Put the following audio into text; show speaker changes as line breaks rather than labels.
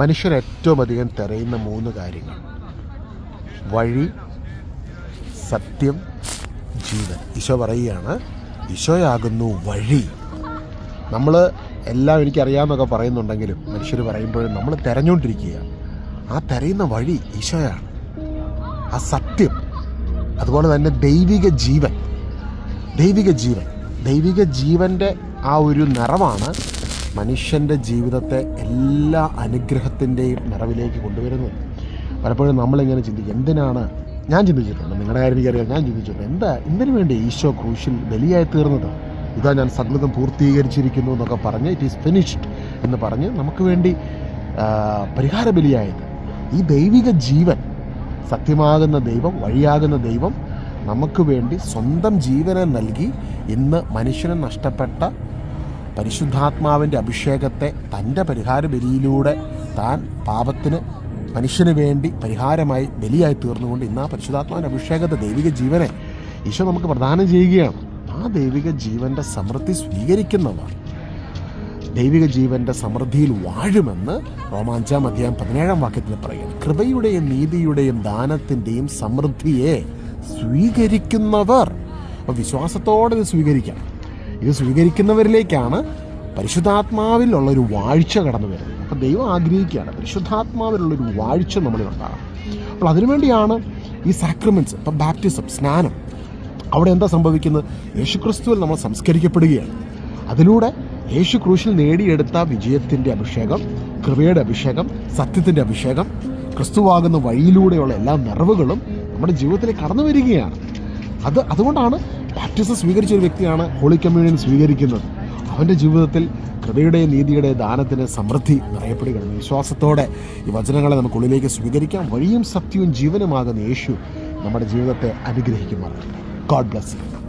മനുഷ്യർ ഏറ്റവും അധികം തിരയുന്ന 3 കാര്യങ്ങൾ: വഴി, സത്യം, ജീവൻ. ഈശോ പറയുകയാണ്, ഈശോയാകുന്നു വഴി. നമ്മൾ എല്ലാം എനിക്കറിയാമെന്നൊക്കെ പറയുന്നുണ്ടെങ്കിലും മനുഷ്യർ പറയുമ്പോഴും നമ്മൾ തിരഞ്ഞുകൊണ്ടിരിക്കുക. ആ തിരയുന്ന വഴി ഈശോയാണ്. ആ സത്യം, അതുപോലെ തന്നെ ദൈവിക ജീവൻ്റെ ആ ഒരു നിറമാണ് മനുഷ്യൻ്റെ ജീവിതത്തെ എല്ലാ അനുഗ്രഹത്തിൻ്റെയും നിറവിലേക്ക് കൊണ്ടുവരുന്നത്. പലപ്പോഴും നമ്മളിങ്ങനെ ചിന്തിക്കും, എന്തിനാണ്, ഞാൻ ചിന്തിച്ചിട്ടുണ്ട്, നിങ്ങളുടെ കാര്യം എനിക്കറിയാം, ഞാൻ ചിന്തിച്ചിട്ടുണ്ട്, എന്തിനു വേണ്ടി ഈശോ ക്രൂശിൽ ബലിയായി തീർന്നത്? ഇതാ ഞാൻ സകലതും പൂർത്തീകരിച്ചിരിക്കുന്നു എന്നൊക്കെ പറഞ്ഞ്, ഇറ്റ് ഈസ് ഫിനിഷ്ഡ് എന്ന് പറഞ്ഞ് നമുക്ക് വേണ്ടി പരിഹാര ബലിയായത്. ഈ ദൈവിക ജീവൻ, സത്യമാകുന്ന ദൈവം, വഴിയാകുന്ന ദൈവം നമുക്ക് വേണ്ടി സ്വന്തം ജീവനെ നൽകി ഇന്ന് മനുഷ്യന് നഷ്ടപ്പെട്ട പരിശുദ്ധാത്മാവിൻ്റെ അഭിഷേകത്തെ തൻ്റെ പരിഹാര ബലിയിലൂടെ താൻ പാപത്തിന് മനുഷ്യന് വേണ്ടി പരിഹാരമായി ബലിയായി തീർന്നുകൊണ്ട് ഇന്ന് ആ പരിശുദ്ധാത്മാവിൻ്റെ അഭിഷേകത്തെ, ദൈവിക ജീവനെ ഈശോ നമുക്ക് പ്രദാനം ചെയ്യുകയാണ്. ആ ദൈവിക ജീവൻ്റെ സമൃദ്ധി സ്വീകരിക്കുന്നവർ ദൈവിക ജീവൻ്റെ സമൃദ്ധിയിൽ വാഴുമെന്ന് റോമാ 5:17 പറയുന്നു. കൃപയുടെയും നീതിയുടെയും ദാനത്തിൻ്റെയും സമൃദ്ധിയെ സ്വീകരിക്കുന്നവർ. അപ്പോൾ വിശ്വാസത്തോടെ ഇത് സ്വീകരിക്കാം. ഇത് സ്വീകരിക്കുന്നവരിലേക്കാണ് പരിശുദ്ധാത്മാവിലുള്ളൊരു വാഴ്ച കടന്നു വരുന്നത്. അപ്പോൾ ദൈവം ആഗ്രഹിക്കുകയാണ് പരിശുദ്ധാത്മാവിലുള്ളൊരു വാഴ്ച നമ്മളിലുണ്ടാകണം. അപ്പോൾ അതിനുവേണ്ടിയാണ് ഈ സാക്രമെൻറ്റ്സ്. ഇപ്പം ബാപ്റ്റിസം, സ്നാനം, അവിടെ എന്താ സംഭവിക്കുന്നത്? യേശുക്രിസ്തുവിൽ നമ്മൾ സംസ്കരിക്കപ്പെടുകയാണ്. അതിലൂടെ യേശു ക്രൂശിൽ നേടിയെടുത്ത വിജയത്തിൻ്റെ അഭിഷേകം, കൃപയുടെ അഭിഷേകം, സത്യത്തിൻ്റെ അഭിഷേകം, ക്രിസ്തുവാകുന്ന വഴിയിലൂടെയുള്ള എല്ലാ നിറവുകളും നമ്മുടെ ജീവിതത്തിലേക്ക് കടന്നു വരികയാണ്. അതുകൊണ്ടാണ് ബാപ്റ്റിസം സ്വീകരിച്ച ഒരു വ്യക്തിയാണ് ഹോളി കമ്മ്യൂണിയൻ സ്വീകരിക്കുന്നത്. അവൻ്റെ ജീവിതത്തിൽ കൃപയുടെയും നീതിയുടെയും ദാനത്തിന് സമൃദ്ധി നിറയപ്പെടുകയാണ്. വിശ്വാസത്തോടെ ഈ വചനങ്ങളെ നമുക്കുള്ളിലേക്ക് സ്വീകരിക്കാം. വഴിയും സത്യവും ജീവനുമാകുന്ന യേശു നമ്മുടെ ജീവിതത്തെ അനുഗ്രഹിക്കുമാറാകട്ടെ. God bless you.